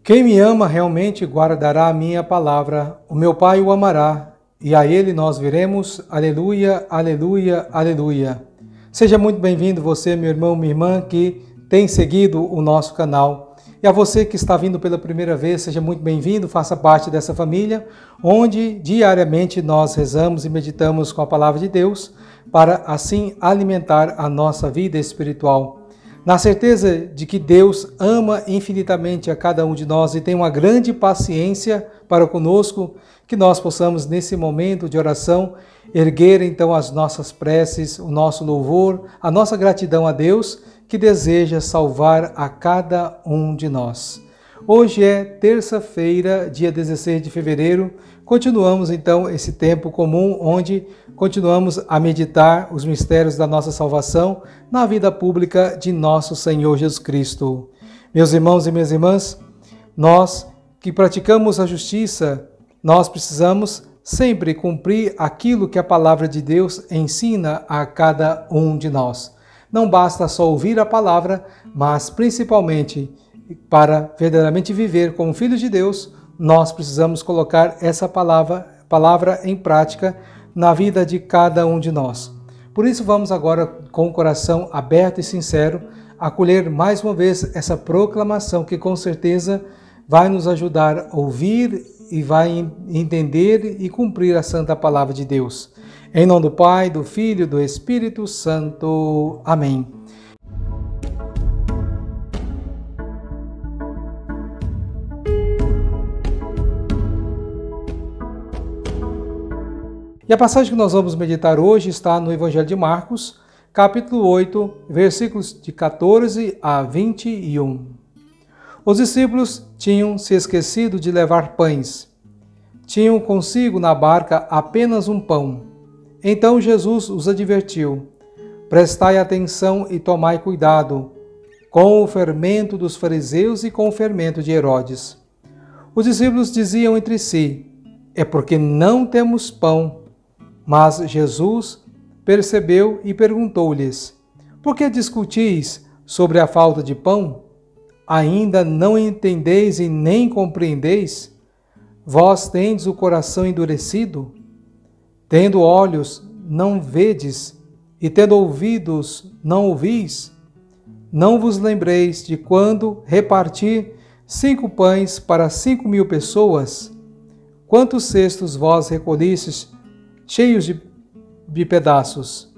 Quem me ama realmente guardará a minha palavra, o meu Pai o amará, e a ele nós viremos. Aleluia, aleluia, aleluia. Seja muito bem-vindo você, meu irmão, minha irmã, que tem seguido o nosso canal. E a você que está vindo pela primeira vez, seja muito bem-vindo, faça parte dessa família, onde diariamente nós rezamos e meditamos com a palavra de Deus, para assim alimentar a nossa vida espiritual. Na certeza de que Deus ama infinitamente a cada um de nós e tem uma grande paciência para conosco, que nós possamos, nesse momento de oração, erguer então as nossas preces, o nosso louvor, a nossa gratidão a Deus, que deseja salvar a cada um de nós. Hoje é terça-feira, dia 16 de fevereiro. Continuamos então esse tempo comum onde continuamos a meditar os mistérios da nossa salvação na vida pública de nosso Senhor Jesus Cristo. Meus irmãos e minhas irmãs, nós que praticamos a justiça, nós precisamos sempre cumprir aquilo que a palavra de Deus ensina a cada um de nós. Não basta só ouvir a palavra, mas principalmente para verdadeiramente viver como filhos de Deus, nós precisamos colocar essa palavra em prática na vida de cada um de nós. Por isso vamos agora, com o coração aberto e sincero, acolher mais uma vez essa proclamação que com certeza vai nos ajudar a ouvir e vai entender e cumprir a santa palavra de Deus. Em nome do Pai, do Filho e do Espírito Santo. Amém. E a passagem que nós vamos meditar hoje está no Evangelho de Marcos, capítulo 8, versículos de 14 a 21. Os discípulos tinham se esquecido de levar pães. Tinham consigo na barca apenas um pão. Então Jesus os advertiu: prestai atenção e tomai cuidado com o fermento dos fariseus e com o fermento de Herodes. Os discípulos diziam entre si: é porque não temos pão. Mas Jesus percebeu e perguntou-lhes: por que discutis sobre a falta de pão? Ainda não entendeis e nem compreendeis? Vós tendes o coração endurecido? Tendo olhos, não vedes, e tendo ouvidos, não ouvis? Não vos lembreis de quando reparti 5 pães para 5.000 pessoas? Quantos cestos vós recolhistes cheios de pedaços?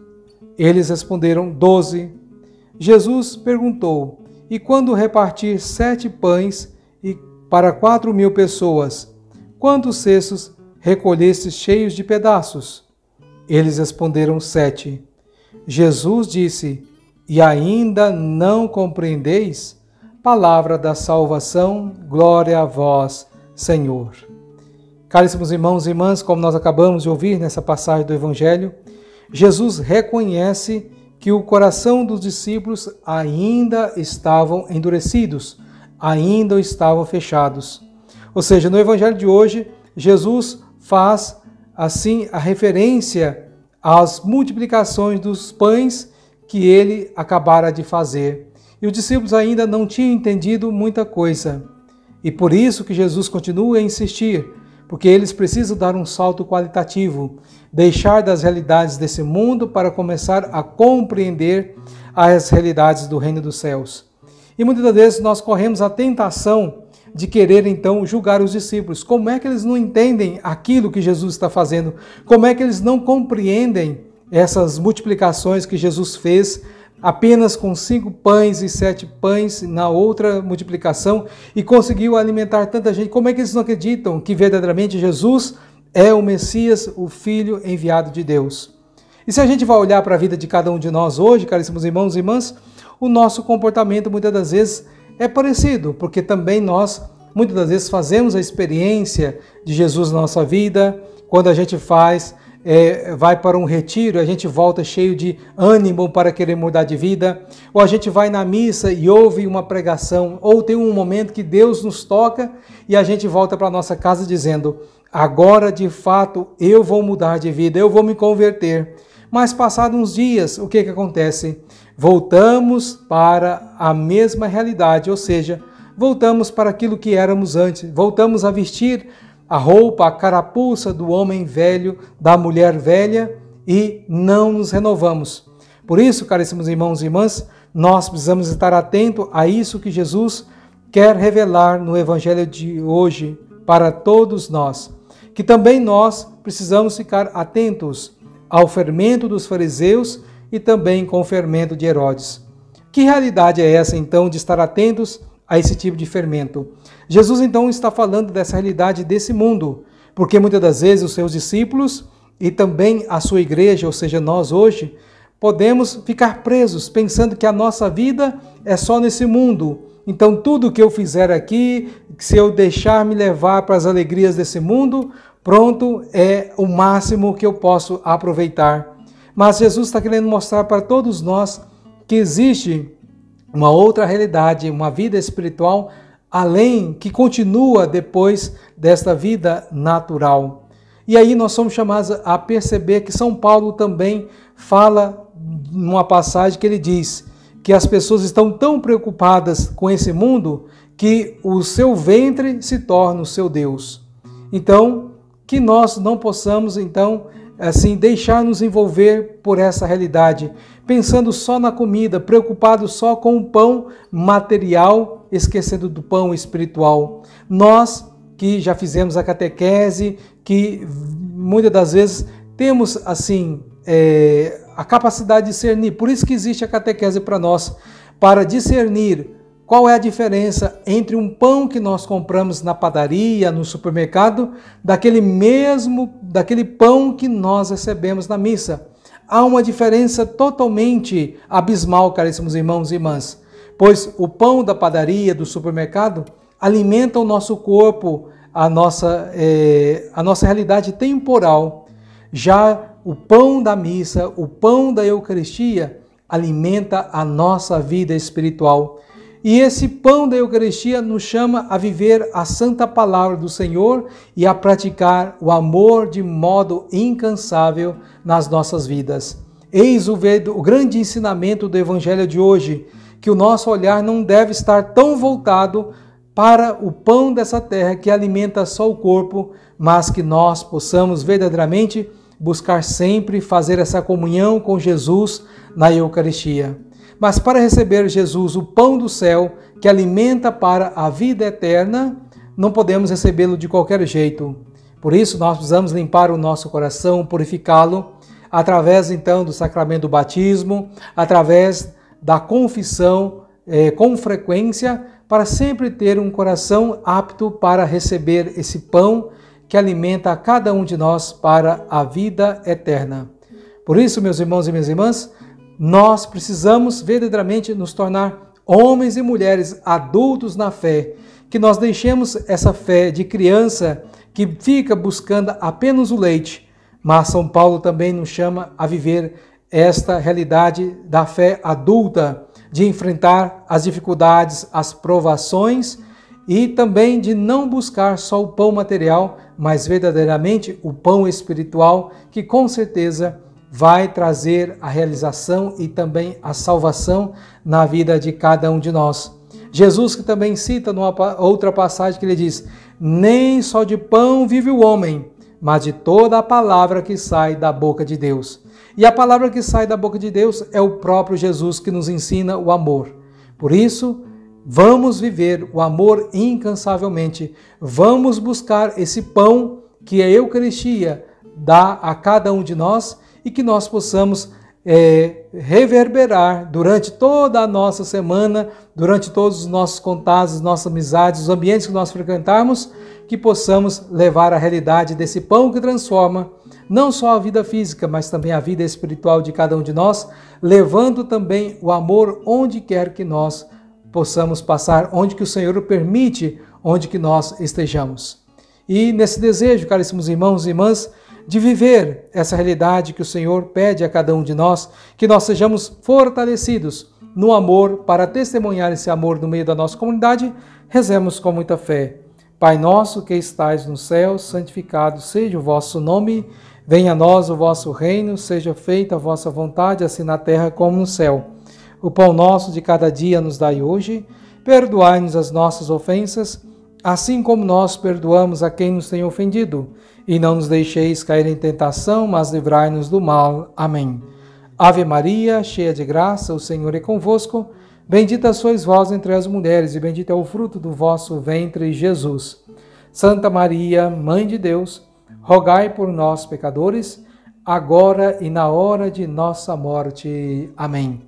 Eles responderam: 12. Jesus perguntou: e quando repartir 7 pães para 4.000 pessoas, quantos cestos recolhestes cheios de pedaços? Eles responderam: 7. Jesus disse: e ainda não compreendeis? Palavra da salvação, glória a vós, Senhor. Caríssimos irmãos e irmãs, como nós acabamos de ouvir nessa passagem do Evangelho, Jesus reconhece que o coração dos discípulos ainda estavam endurecidos, ainda estavam fechados. Ou seja, no Evangelho de hoje, Jesus faz assim a referência às multiplicações dos pães que ele acabara de fazer. E os discípulos ainda não tinham entendido muita coisa. E por isso que Jesus continua a insistir, porque eles precisam dar um salto qualitativo, deixar das realidades desse mundo para começar a compreender as realidades do reino dos céus. E muitas das vezes nós corremos a tentação de querer então julgar os discípulos. Como é que eles não entendem aquilo que Jesus está fazendo? Como é que eles não compreendem essas multiplicações que Jesus fez apenas com 5 pães e 7 pães na outra multiplicação e conseguiu alimentar tanta gente? Como é que eles não acreditam que verdadeiramente Jesus é o Messias, o Filho enviado de Deus? E se a gente vai olhar para a vida de cada um de nós hoje, caríssimos irmãos e irmãs, o nosso comportamento muitas das vezes é parecido, porque também nós muitas das vezes fazemos a experiência de Jesus na nossa vida. Quando a gente vai para um retiro, a gente volta cheio de ânimo para querer mudar de vida, ou a gente vai na missa e ouve uma pregação, ou tem um momento que Deus nos toca e a gente volta para a nossa casa dizendo: agora de fato eu vou mudar de vida, eu vou me converter. Mas passados uns dias, o que acontece? Voltamos para a mesma realidade, ou seja, voltamos para aquilo que éramos antes, voltamos a vestir a roupa, a carapuça do homem velho, da mulher velha, e não nos renovamos. Por isso, caríssimos irmãos e irmãs, nós precisamos estar atentos a isso que Jesus quer revelar no Evangelho de hoje para todos nós. Que também nós precisamos ficar atentos ao fermento dos fariseus e também com o fermento de Herodes. Que realidade é essa, então, de estar atentos a esse tipo de fermento? Jesus, então, está falando dessa realidade desse mundo, porque muitas das vezes os seus discípulos e também a sua igreja, ou seja, nós hoje, podemos ficar presos, pensando que a nossa vida é só nesse mundo. Então, tudo que eu fizer aqui, se eu deixar me levar para as alegrias desse mundo, pronto, é o máximo que eu posso aproveitar. Mas Jesus está querendo mostrar para todos nós que existe uma outra realidade, uma vida espiritual além, que continua depois desta vida natural. E aí nós somos chamados a perceber que São Paulo também fala numa passagem que ele diz que as pessoas estão tão preocupadas com esse mundo que o seu ventre se torna o seu Deus. Então, que nós não possamos, então, assim, deixar nos envolver por essa realidade, pensando só na comida, preocupado só com o pão material, esquecendo do pão espiritual. Nós que já fizemos a catequese, que muitas das vezes temos, assim, a capacidade de discernir, por isso que existe a catequese para nós, para discernir qual é a diferença entre um pão que nós compramos na padaria, no supermercado, daquele pão que nós recebemos na missa. Há uma diferença totalmente abismal, caríssimos irmãos e irmãs, pois o pão da padaria, do supermercado, alimenta o nosso corpo, a nossa realidade temporal. Já o pão da missa, o pão da Eucaristia, alimenta a nossa vida espiritual. E esse pão da Eucaristia nos chama a viver a santa palavra do Senhor e a praticar o amor de modo incansável nas nossas vidas. Eis o grande ensinamento do Evangelho de hoje, que o nosso olhar não deve estar tão voltado para o pão dessa terra que alimenta só o corpo, mas que nós possamos verdadeiramente buscar sempre fazer essa comunhão com Jesus na Eucaristia. Mas para receber Jesus, o pão do céu, que alimenta para a vida eterna, não podemos recebê-lo de qualquer jeito. Por isso, nós precisamos limpar o nosso coração, purificá-lo, através, então, do sacramento do batismo, através da confissão com frequência, para sempre ter um coração apto para receber esse pão que alimenta a cada um de nós para a vida eterna. Por isso, meus irmãos e minhas irmãs, nós precisamos verdadeiramente nos tornar homens e mulheres adultos na fé, que nós deixemos essa fé de criança que fica buscando apenas o leite, mas São Paulo também nos chama a viver esta realidade da fé adulta, de enfrentar as dificuldades, as provações e também de não buscar só o pão material, mas verdadeiramente o pão espiritual, que com certeza vai trazer a realização e também a salvação na vida de cada um de nós. Jesus que também cita numa outra passagem que ele diz: nem só de pão vive o homem, mas de toda a palavra que sai da boca de Deus. E a palavra que sai da boca de Deus é o próprio Jesus que nos ensina o amor. Por isso, vamos viver o amor incansavelmente. Vamos buscar esse pão que a Eucaristia dá a cada um de nós e que nós possamos reverberar durante toda a nossa semana, durante todos os nossos contatos, nossas amizades, os ambientes que nós frequentarmos, que possamos levar a realidade desse pão que transforma não só a vida física, mas também a vida espiritual de cada um de nós, levando também o amor onde quer que nós possamos passar, onde que o Senhor permite, onde que nós estejamos. E nesse desejo, caríssimos irmãos e irmãs, de viver essa realidade que o Senhor pede a cada um de nós, que nós sejamos fortalecidos no amor para testemunhar esse amor no meio da nossa comunidade, rezemos com muita fé. Pai nosso que estais no céu, santificado seja o vosso nome, venha a nós o vosso reino, seja feita a vossa vontade, assim na terra como no céu. O pão nosso de cada dia nos dai hoje, perdoai-nos as nossas ofensas, assim como nós perdoamos a quem nos tem ofendido. E não nos deixeis cair em tentação, mas livrai-nos do mal. Amém. Ave Maria, cheia de graça, o Senhor é convosco. Bendita sois vós entre as mulheres, e bendito é o fruto do vosso ventre, Jesus. Santa Maria, Mãe de Deus, rogai por nós, pecadores, agora e na hora de nossa morte. Amém.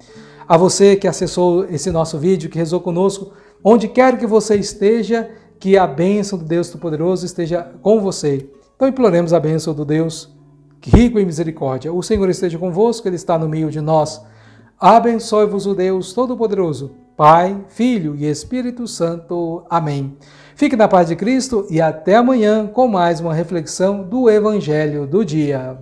A você que acessou esse nosso vídeo, que rezou conosco, onde quer que você esteja, que a bênção do Deus Todo-Poderoso esteja com você. Então imploremos a bênção do Deus rico em misericórdia. O Senhor esteja convosco, Ele está no meio de nós. Abençoe-vos o Deus Todo-Poderoso, Pai, Filho e Espírito Santo. Amém. Fique na paz de Cristo e até amanhã com mais uma reflexão do Evangelho do dia.